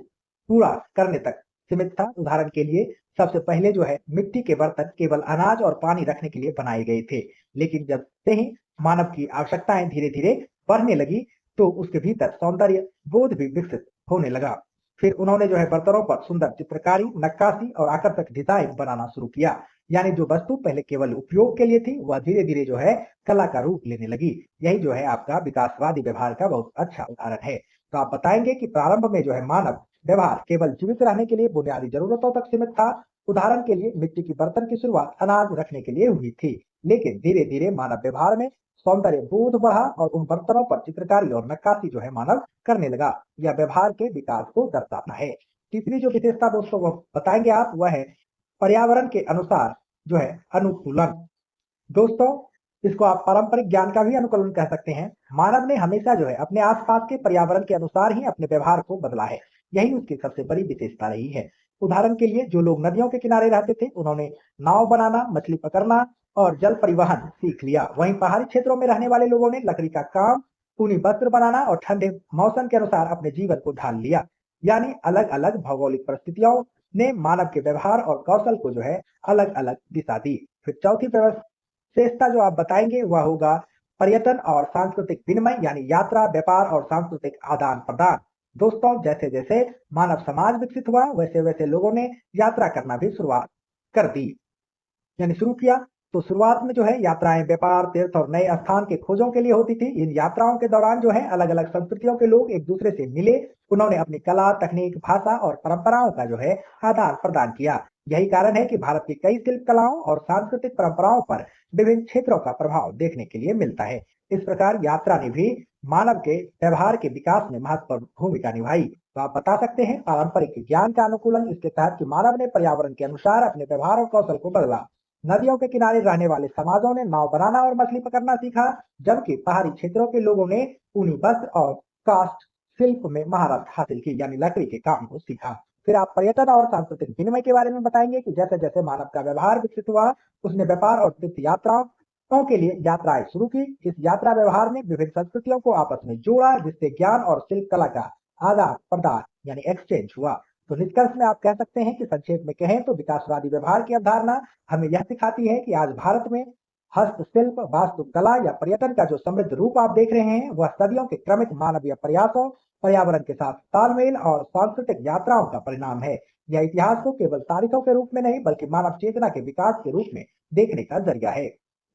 पूरा करने तक सीमित था। उदाहरण के लिए सबसे पहले जो है मिट्टी के बर्तन केवल अनाज और पानी रखने के लिए बनाए गए थे। लेकिन जब से ही मानव की आवश्यकताएं धीरे धीरे बढ़ने लगी, तो उसके भीतर सौंदर्य बोध भी विकसित होने लगा। फिर उन्होंने जो है बर्तनों पर सुंदर चित्रकारी, नक्काशी और आकर्षक डिजाइन बनाना शुरू किया। यानी जो वस्तु पहले केवल उपयोग के लिए थी, वह धीरे धीरे जो है कला का रूप लेने लगी। यही जो है आपका विकासवादी व्यवहार का बहुत अच्छा उदाहरण है। तो आप बताएंगे कि प्रारंभ में जो है मानव व्यवहार केवल जीवित रहने के लिए बुनियादी जरूरतों तक सीमित था। उदाहरण के लिए मिट्टी की बर्तन की शुरुआत अनाज रखने के लिए हुई थी। लेकिन धीरे धीरे मानव व्यवहार में सौंदर्य बोध बढ़ा और उन बर्तनों पर चित्रकारी और नक्काशी जो है मानव करने लगा। यह व्यवहार के विकास को दर्शाता है। तीसरी जो विशेषता दोस्तों वो बताएंगे आप, वह है पर्यावरण के अनुसार जो है अनुकूलन। दोस्तों इसको आप पारंपरिक ज्ञान का भी अनुकूलन कह सकते हैं। मानव ने हमेशा जो है अपने आसपास के पर्यावरण के अनुसार ही अपने व्यवहार को बदला है। यही उसकी सबसे बड़ी विशेषता रही है। उदाहरण के लिए जो लोग नदियों के किनारे रहते थे, उन्होंने नाव बनाना, मछली पकड़ना और जल परिवहन सीख लिया। वहीं पहाड़ी क्षेत्रों में रहने वाले लोगों ने लकड़ी का काम, ऊनी वस्त्र बनाना और ठंडे मौसम के अनुसार अपने जीवन को ढाल लिया। यानी अलग अलग भौगोलिक परिस्थितियों ने मानव के व्यवहार और कौशल को जो है अलग अलग दिशा दी। फिर चौथी विशेषता जो आप बताएंगे वह होगा पर्यटन और सांस्कृतिक विनिमय, यानी यात्रा, व्यापार और सांस्कृतिक आदान प्रदान। दोस्तों जैसे जैसे मानव समाज विकसित हुआ, वैसे वैसे लोगों ने यात्रा करना भी शुरुआत कर दी, यानी शुरू किया। तो शुरुआत में जो है यात्राएं व्यापार, तीर्थ और नए स्थान के खोजों के लिए होती थी। इन यात्राओं के दौरान जो है अलग अलग संस्कृतियों के लोग एक दूसरे से मिले। उन्होंने अपनी कला, तकनीक, भाषा और परंपराओं का जो है आदान प्रदान किया। यही कारण है कि भारत की कई शिल्प कलाओं और सांस्कृतिक परंपराओं पर विभिन्न क्षेत्रों का प्रभाव देखने के लिए मिलता है। इस प्रकार यात्रा ने भी मानव के व्यवहार के विकास में महत्वपूर्ण भूमिका निभाई। तो आप बता सकते हैं पारंपरिक ज्ञान का अनुकूलन इसके तहत कि मानव ने पर्यावरण के अनुसार अपने व्यवहार और कौशल को बदला। नदियों के किनारे रहने वाले समाजों ने नाव बनाना और मछली पकड़ना सीखा, जबकि पहाड़ी क्षेत्रों के लोगों ने ऊनी वस्त्र और कास्ट शिल्प में महारत हासिल की, यानी लकड़ी के काम को सीखा। फिर आप पर्यटन और सांस्कृतिक विनिमय के बारे में बताएंगे कि जैसे जैसे मानव का व्यवहार विकसित हुआ, उसने व्यापार और तीर्थ यात्राओं के लिए यात्राएं शुरू की। इस यात्रा व्यवहार ने विभिन्न संस्कृतियों को आपस में जोड़ा, जिससे ज्ञान और शिल्प कला का आदान प्रदान यानी एक्सचेंज हुआ। तो निष्कर्ष में आप कह सकते हैं कि संक्षेप में कहें तो विकासवादी व्यवहार की अवधारणा हमें यह सिखाती है कि आज भारत में हस्तशिल्प, वास्तुकला या पर्यटन का जो समृद्ध रूप आप देख रहे हैं, वह सदियों के क्रमिक मानवीय प्रयासों, पर्यावरण के साथ तालमेल और सांस्कृतिक यात्राओं का परिणाम है। यह इतिहास को केवल तारीखों के रूप में नहीं, बल्कि मानव चेतना के विकास के रूप में देखने का जरिया है।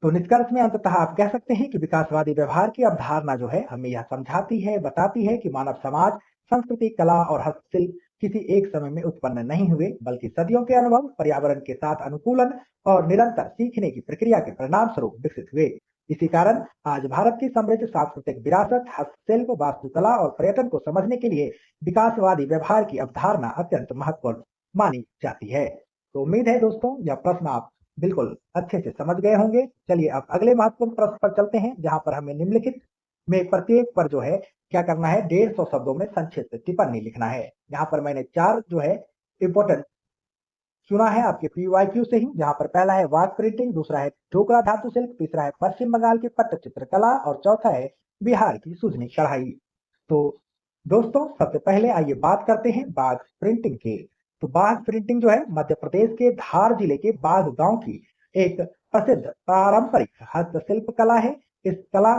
तो निष्कर्ष में अंततः आप कह सकते हैं कि विकासवादी व्यवहार की अवधारणा जो है हमें यह समझाती है, बताती है कि मानव समाज, संस्कृति, कला और हस्तशिल्प किसी एक समय में उत्पन्न नहीं हुए, बल्कि सदियों के अनुभव, पर्यावरण के साथ अनुकूलन और निरंतर सीखने की प्रक्रिया के परिणाम स्वरूप विकसित हुए। इसी कारण आज भारत की समृद्ध सांस्कृतिक विरासत, हस्तशिल्प, वास्तुकला और पर्यटन को समझने के लिए विकासवादी व्यवहार की अवधारणा अत्यंत महत्वपूर्ण मानी जाती है। तो उम्मीद है दोस्तों यह प्रश्न आप बिल्कुल अच्छे से समझ गए होंगे। चलिए अब अगले महत्वपूर्ण प्रश्न पर चलते हैं, जहां पर हमें निम्नलिखित में प्रत्येक पर जो है क्या करना है, 150 शब्दों में संक्षिप्त टिप्पणी लिखना है। यहाँ पर मैंने 4 जो है इंपोर्टेंट चुना है आपके पीवाईक्यू से ही, जहां पर पहला है वाक प्रिंटिंग, दूसरा है ढोकरा धातु शिल्प, तीसरा है पश्चिम बंगाल की पट्टचित्र कला और चौथा है बिहार की सुजनी कढ़ाई। तो दोस्तों सबसे पहले आइए बात करते हैं बाघ प्रिंटिंग की। तो बाघ प्रिंटिंग जो है मध्य प्रदेश के धार जिले के बाघ गांव की एक प्रसिद्ध पारंपरिक हस्तशिल्प कला है। इस कला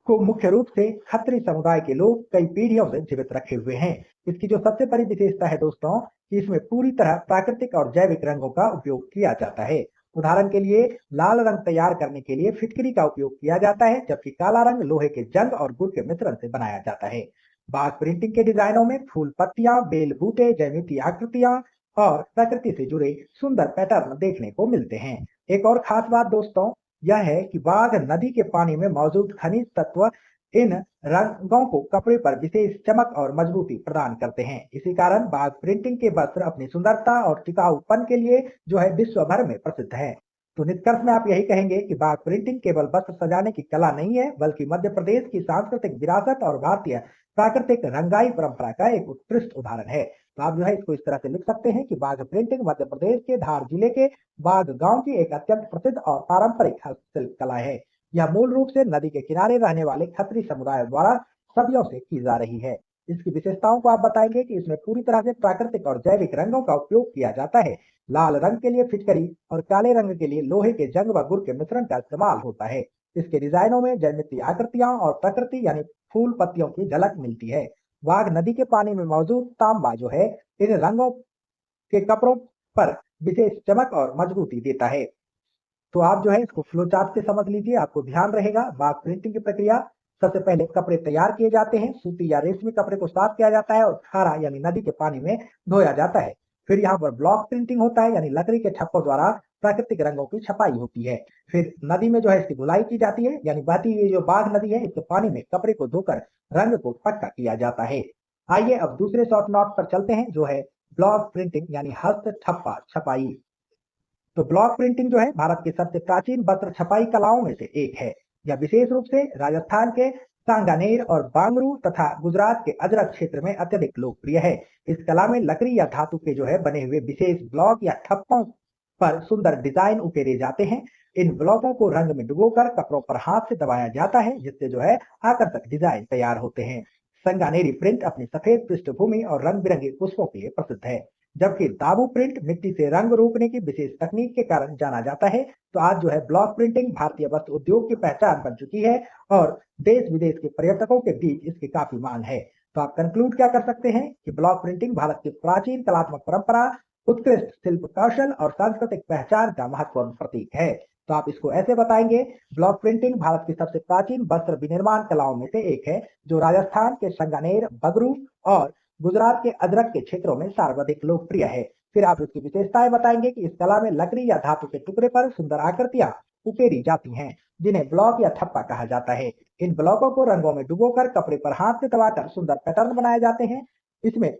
को मुख्य रूप से खत्री समुदाय के लोग कई पीढ़ियों से जीवित रखे हुए हैं। इसकी जो सबसे बड़ी विशेषता है दोस्तों कि इसमें पूरी तरह प्राकृतिक और जैविक रंगों का उपयोग किया जाता है। उदाहरण के लिए लाल रंग तैयार करने के लिए फिटकरी का उपयोग किया जाता है, जबकि काला रंग लोहे के जंग और गुड़ के मिश्रण से बनाया जाता है। बाघ प्रिंटिंग के डिजाइनों में फूल पत्तियां, बेल बूटे, ज्यामितीय आकृतियां और प्रकृति से जुड़े सुंदर पैटर्न देखने को मिलते हैं। एक और खास बात दोस्तों, यह है कि बाघ नदी के पानी में मौजूद खनिज तत्व इन रंगों को कपड़े पर विशेष चमक और मजबूती प्रदान करते हैं। इसी कारण बाघ प्रिंटिंग के वस्त्र अपनी सुंदरता और टिकाऊपन के लिए जो है विश्व भर में प्रसिद्ध है। तो निष्कर्ष में आप यही कहेंगे कि बाघ प्रिंटिंग केवल वस्त्र सजाने की कला नहीं है, बल्कि मध्य प्रदेश की सांस्कृतिक विरासत और भारतीय प्राकृतिक रंगाई परंपरा का एक उत्कृष्ट उदाहरण है। तो आप जो है इसको इस तरह से लिख सकते हैं कि बाघ प्रिंटिंग मध्य प्रदेश के धार जिले के बाघ गांव की एक अत्यंत प्रसिद्ध और पारंपरिक हस्तशिल्प कला है। यह मूल रूप से नदी के किनारे रहने वाले खत्री समुदाय द्वारा सदियों से की जा रही है। इसकी विशेषताओं को आप बताएंगे कि इसमें पूरी तरह से प्राकृतिक और जैविक रंगों का उपयोग किया जाता है। लाल रंग के लिए फिटकरी और काले रंग के लिए लोहे के जंग व गुर के मिश्रण का इस्तेमाल होता है। इसके डिजाइनों में ज्यामितीय आकृतियां और प्रकृति यानी फूल पत्तियों की झलक मिलती है। वाघ नदी के पानी में मौजूद तांबा जो है इन रंगों के कपड़ों पर विशेष चमक और मजबूती देता है। तो आप जो है इसको फ्लो चार्ट से समझ लीजिए, आपको ध्यान रहेगा। बाघ प्रिंटिंग की प्रक्रिया, सबसे पहले कपड़े तैयार किए जाते हैं, सूती या रेशमी कपड़े को साफ किया जाता है और खारा यानी नदी के पानी में धोया जाता है। फिर यहाँ पर ब्लॉक प्रिंटिंग होता है, यानी लकड़ी के ठप्पों द्वारा प्राकृतिक रंगों की छपाई होती है। फिर नदी में जो है इसकी धुलाई की जाती है, यानी बहती हुई जो बाघ नदी है इसके पानी में कपड़े को धोकर रंग को पक्का किया जाता है। आइए अब दूसरे शॉर्ट नोट पर चलते हैं, जो है ब्लॉक प्रिंटिंग यानी हस्त ठप्पा छपाई। तो ब्लॉक प्रिंटिंग जो है भारत की सबसे प्राचीन वस्त्र छपाई कलाओं में से एक है। यह विशेष रूप से राजस्थान के सांगानेर और बांगरू तथा गुजरात के अजरक क्षेत्र में अत्यधिक लोकप्रिय है। इस कला में लकड़ी या धातु के जो है बने हुए विशेष ब्लॉक या ठप्पों पर सुंदर डिजाइन उकेरे जाते हैं। इन ब्लॉकों को रंग में डुबोकर कपड़ों पर हाथ से दबाया जाता है, जिससे जो है आकर्षक डिजाइन तैयार होते हैं। संगानेरी प्रिंट अपनी सफेद पृष्ठभूमि और रंग बिरंगे पुष्पों के लिए प्रसिद्ध है, जबकि दाबू प्रिंट मिट्टी से रंग रोकने की विशेष तकनीक के कारण जाना जाता है। तो आज जो है ब्लॉक प्रिंटिंग भारतीय वस्त्र उद्योग की पहचान बन चुकी है और देश विदेश के पर्यटकों के बीच इसकी काफी मांग है। तो आप कंक्लूड क्या कर सकते हैं कि ब्लॉक प्रिंटिंग भारत की प्राचीन कलात्मक परंपरा, उत्कृष्ट शिल्प कौशल और सांस्कृतिक पहचान का महत्वपूर्ण प्रतीक है। तो आप इसको ऐसे बताएंगे, ब्लॉक प्रिंटिंग भारत की सबसे प्राचीन वस्त्र विनिर्माण कलाओं में से एक है, जो राजस्थान के संगानेर, बगरू और गुजरात के अजरक के क्षेत्रों में सर्वाधिक लोकप्रिय है। फिर आप इसकी विशेषताएं बताएंगे कि इस कला में लकड़ी या धातु के टुकड़े पर सुंदर आकृतियां उकेरी जाती हैं, जिन्हें ब्लॉक या ठप्पा कहा जाता है। इन ब्लॉकों को रंगों में डुबोकर कपड़े पर हाथ से दबाकर सुंदर पैटर्न बनाए जाते हैं। इसमें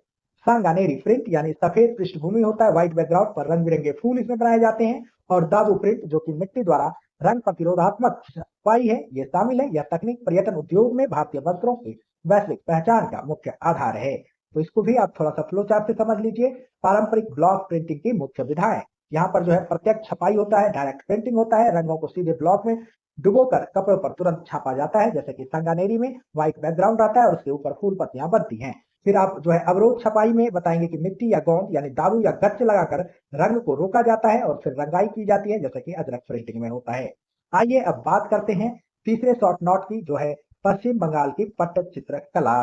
सांगानेरी प्रिंट यानी सफेद पृष्ठभूमि होता है, व्हाइट बैकग्राउंड पर रंग बिरंगे फूल इसमें बनाए जाते हैं, और दाबू प्रिंट जो कि मिट्टी द्वारा रंग प्रतिरोधात्मक छपाई है, ये शामिल है। यह तकनीक पर्यटन उद्योग में भारतीय वस्त्रों की वैश्विक पहचान का मुख्य आधार है। तो इसको भी आप थोड़ा सा फ्लो चार्ट से समझ लीजिए। पारंपरिक ब्लॉक प्रिंटिंग की मुख्य विधाएं, यहाँ पर जो है प्रत्यक्ष छपाई होता है, डायरेक्ट प्रिंटिंग होता है, रंगों को सीधे ब्लॉक में डुबोकर कपड़ों पर तुरंत छापा जाता है, जैसे कि संगानेरी में व्हाइट बैकग्राउंड आता है और उसके ऊपर फूल पत्तियां बनती हैं। फिर आप जो है अवरोध छपाई में बताएंगे कि मिट्टी या गोंद यानी दारू या गच्च लगाकर रंग को रोका जाता है और फिर रंगाई की जाती है, जैसे कि अजरक प्रिंटिंग में होता है। आइए अब बात करते हैं तीसरे शॉर्ट नोट की, जो है पश्चिम बंगाल की पट्टचित्र कला।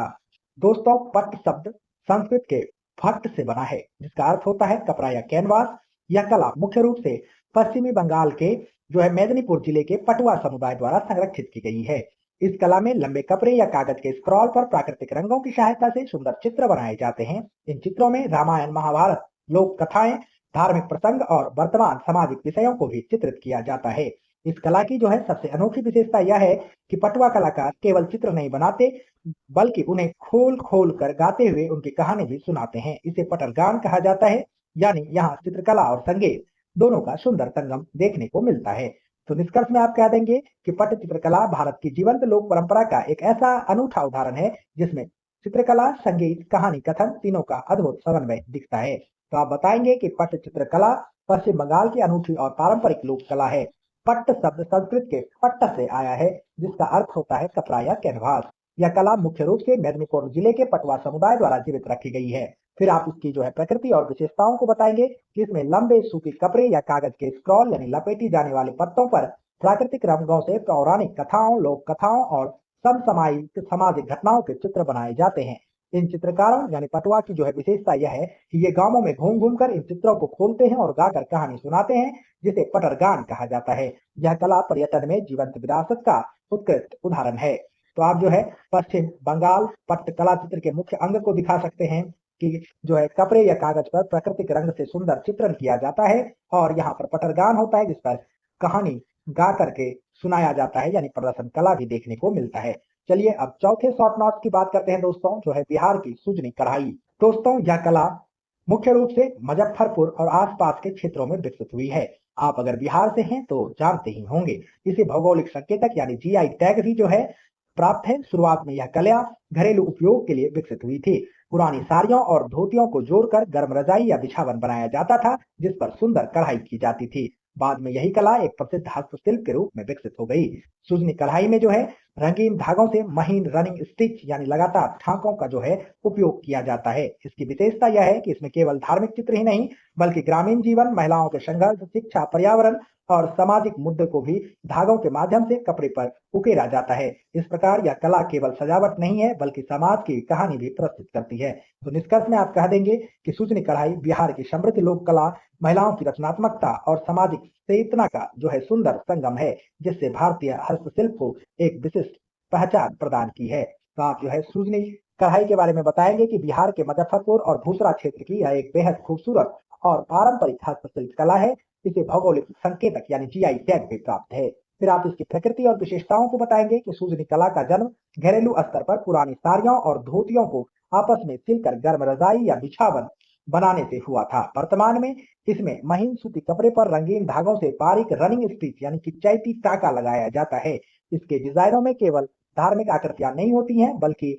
दोस्तों, पट्ट शब्द संस्कृत के फट से बना है, जिसका अर्थ होता है कपड़ा या कैनवास। यह कला मुख्य रूप से पश्चिमी बंगाल के जो है मेदिनीपुर जिले के पटुआ समुदाय द्वारा संरक्षित की गई है। इस कला में लंबे कपड़े या कागज के स्क्रॉल पर प्राकृतिक रंगों की सहायता से सुंदर चित्र बनाए जाते हैं। इन चित्रों में रामायण, महाभारत, लोक कथाएं, धार्मिक प्रसंग और वर्तमान सामाजिक विषयों को भी चित्रित किया जाता है। इस कला की जो है सबसे अनोखी विशेषता यह है कि पटुआ कलाकार केवल चित्र नहीं बनाते, बल्कि उन्हें खोल खोल कर गाते हुए उनकी कहानी भी सुनाते हैं। इसे पटलगान कहा जाता है, यानी यहाँ चित्रकला और संगीत दोनों का सुंदर संगम देखने को मिलता है। तो निष्कर्ष में आप कह देंगे कि पट्ट चित्रकला भारत की जीवंत लोक परंपरा का एक ऐसा अनूठा उदाहरण है, जिसमें चित्रकला, संगीत, कहानी कथन तीनों का अद्भुत समन्वय दिखता है। तो आप बताएंगे कि पट्ट चित्रकला पश्चिम बंगाल की अनूठी और पारंपरिक लोक कला है। पट्ट शब्द संस्कृत के पट्ट से आया है, जिसका अर्थ होता है कपड़ा या कैनवास। यह कला मुख्य रूप से मेदिनीपुर जिले के पटुआ समुदाय द्वारा जीवित रखी गई है। फिर आप इसकी जो है प्रकृति और विशेषताओं को बताएंगे कि इसमें लंबे सूती कपड़े या कागज के स्क्रॉल यानी लपेटी जाने वाले पत्तों पर प्राकृतिक रंगों से पौराणिक कथाओं, लोक कथाओं और समसामयिक सामाजिक घटनाओं के चित्र बनाए जाते हैं। इन चित्रकारों यानी पटुआ की जो है विशेषता यह है कि ये गांवों में घूम घूम कर इन चित्रों को खोलते हैं और गाकर कहानी सुनाते हैं, जिसे पटरगान कहा जाता है। यह कला पर्यटन में जीवंत विरासत का उत्कृष्ट उदाहरण है। तो आप जो है पश्चिम बंगाल पट्ट कला चित्र के मुख्य अंग को दिखा सकते हैं कि जो है कपड़े या कागज पर प्राकृतिक रंग से सुंदर चित्रण किया जाता है, और यहाँ पर पटरगान होता है, जिस पर कहानी गा करके सुनाया जाता है, यानी प्रदर्शन कला भी देखने को मिलता है। चलिए अब चौथे शॉर्ट नोट्स की बात करते हैं दोस्तों, जो है बिहार की सुजनी कढ़ाई। दोस्तों यह कला मुख्य रूप से मुजफ्फरपुर और आसपास के क्षेत्रों में विकसित हुई है। आप अगर बिहार से हैं तो जानते ही होंगे। इसे भौगोलिक संकेतक यानी जीआई टैग भी जो है प्राप्त है। शुरुआत में यह कला घरेलू उपयोग के लिए विकसित हुई थी। पुरानी साड़ियों और धोतियों को जोड़कर गर्म रजाई या बिछावन बनाया जाता था, जिस पर सुंदर कढ़ाई की जाती थी। बाद में यही कला एक प्रसिद्ध हस्तशिल्प के रूप में विकसित हो गई। सुजनी कढ़ाई में जो है रंगीन धागों से महीन रनिंग स्टिच यानी लगातार ठाकों का जो है उपयोग किया जाता है। इसकी विशेषता यह है कि इसमें केवल धार्मिक चित्र ही नहीं, बल्कि ग्रामीण जीवन, महिलाओं के संघर्ष, शिक्षा, पर्यावरण और सामाजिक मुद्दे को भी धागों के माध्यम से कपड़े पर उकेरा जाता है। इस प्रकार यह कला केवल सजावट नहीं है, बल्कि समाज की कहानी भी प्रस्तुत करती है। तो निष्कर्ष में आप कह देंगे कि सुजनी कढ़ाई बिहार की समृद्ध लोक कला, महिलाओं की रचनात्मकता और सामाजिक चेतना का जो है सुंदर संगम है, जिससे भारतीय हस्तशिल्प को एक विशिष्ट पहचान प्रदान की है। तो आप जो है सुजनी कढ़ाई के बारे में बताएंगे कि बिहार के मुजफ्फरपुर और भूसरा क्षेत्र की यह एक बेहद खूबसूरत और पारंपरिक हस्तशिल्प कला है। इसे भौगोलिक संकेतक यानी जीआई टैग भी प्राप्त है। फिर आप इसकी प्रकृति और विशेषताओं को बताएंगे कि सुजनी कला का जन्म घरेलू स्तर पर पुरानी साड़ियों और धोतियों को आपस में सिलकर गर्म रजाई या बिछावन बनाने से हुआ था। वर्तमान में इसमें महीन सूती कपड़े पर रंगीन धागों से बारीक रनिंग स्टिच यानी कि चैती टाका लगाया जाता है। इसके डिजाइनों में केवल धार्मिक आकृतियां नहीं होती हैं, बल्कि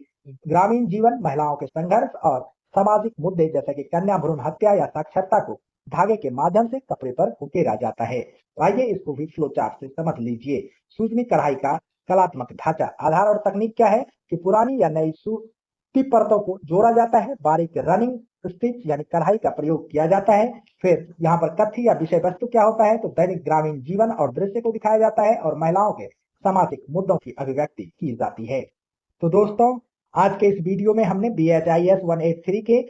ग्रामीण जीवन, महिलाओं के संघर्ष और सामाजिक मुद्दे जैसे कि कन्या भ्रूण हत्या या साक्षरता को धागे के माध्यम से कपड़े पर उकेरा जाता है। तो आइए इसको भी फ्लो चार्ट से समझ लीजिए। सूजनी कढ़ाई का कलात्मक ढांचा, आधार और तकनीक क्या है कि पुरानी या नई सूती परतों को जोड़ा जाता है, बारीक रनिंग स्टिच यानी कढ़ाई का प्रयोग किया जाता है। फिर यहाँ पर कथ्य या विषय वस्तु क्या होता है, तो दैनिक ग्रामीण जीवन और दृश्य को दिखाया जाता है और महिलाओं के सामाजिक मुद्दों की अभिव्यक्ति की जाती है। तो दोस्तों आज के इस वीडियो में हमने BHIS 183 के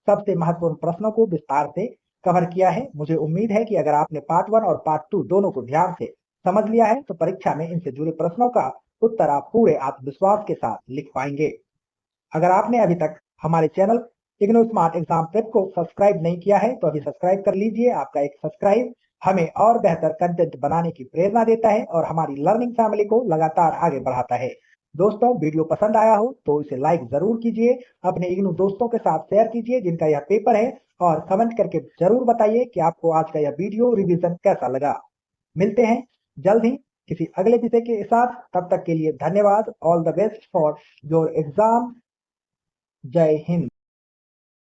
सबसे महत्वपूर्ण प्रश्नों को विस्तार से कवर किया है। मुझे उम्मीद है कि अगर आपने पार्ट 1 और पार्ट 2 दोनों को ध्यान से समझ लिया है तो परीक्षा में इनसे जुड़े प्रश्नों का उत्तर आप पूरे आत्मविश्वास के साथ लिख पाएंगे। अगर आपने अभी तक हमारे channel IGNOU smart exam prep को सब्सक्राइब नहीं किया है तो अभी सब्सक्राइब कर लीजिए। आपका एक सब्सक्राइब हमें और बेहतर कंटेंट बनाने की प्रेरणा देता है और हमारी लर्निंग फैमिली को लगातार आगे बढ़ाता है। दोस्तों वीडियो पसंद आया हो तो इसे लाइक जरूर कीजिए, अपने इग्नू दोस्तों के साथ शेयर कीजिए जिनका यह पेपर है, और कमेंट करके जरूर बताइए कि आपको आज का यह वीडियो रिवीजन कैसा लगा। मिलते हैं जल्द ही किसी अगले विषय के साथ। तब तक के लिए धन्यवाद। All the best for your exam. जय हिंद।